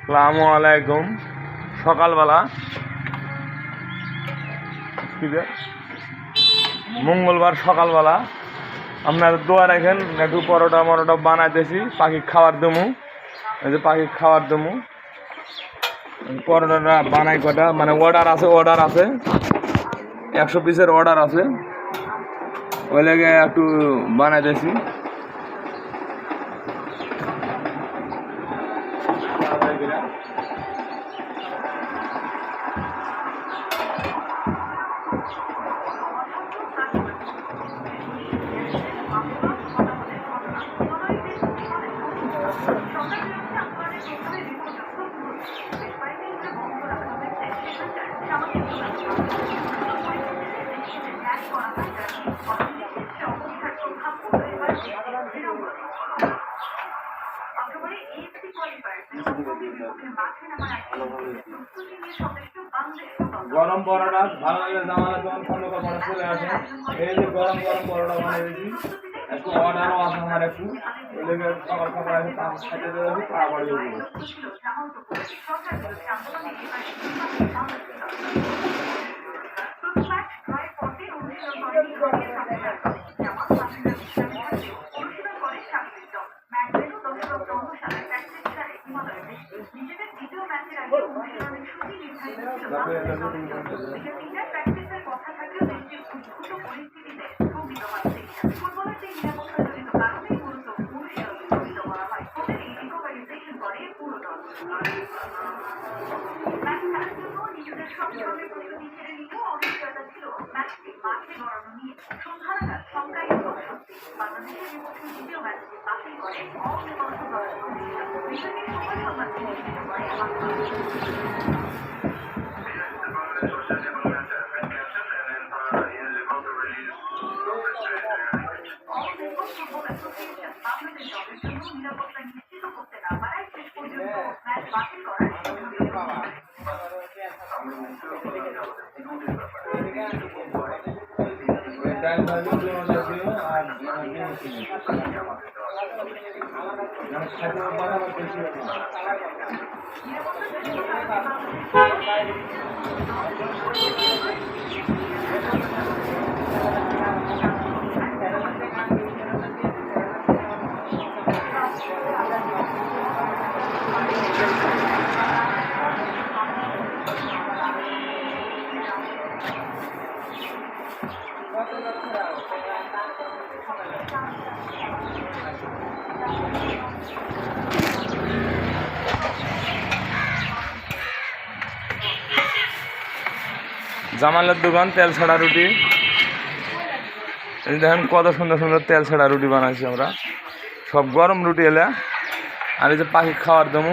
আসসালামু আলাইকুম। সকালবেলা মঙ্গলবার সকালবেলা আপনার দোয়া রাখেন, একটু পরোটা মরোটা বানাইতেছি, পাখি খাওয়ার দেবো। এই যে পাখি খাওয়ার দেবো, পরোটাটা বানাই কটা, মানে অর্ডার আছে 100 পিসের অর্ডার আছে, ওই লেগে একটু বানাইতেছি। গরম পরোটা ভালো লাগলে জামালে তখন ফোন করে চলে আসে। এই যে গরম গরম পরোটা বানিয়ে দিয়েছি, একটু অর্ডারও আছে আমার, একটু সকাল সকাল আছে তার সাথে দেবো, তাড়াতাড়ি দেবো। জামালের দোকান তেল ছাড়া রুটি। দেখেন কত সুন্দর সুন্দর তেল ছাড়া রুটি বানাইছি আমরা, সব গরম রুটি এলে। আর এই যে পাখি খাওয়ার দেবো।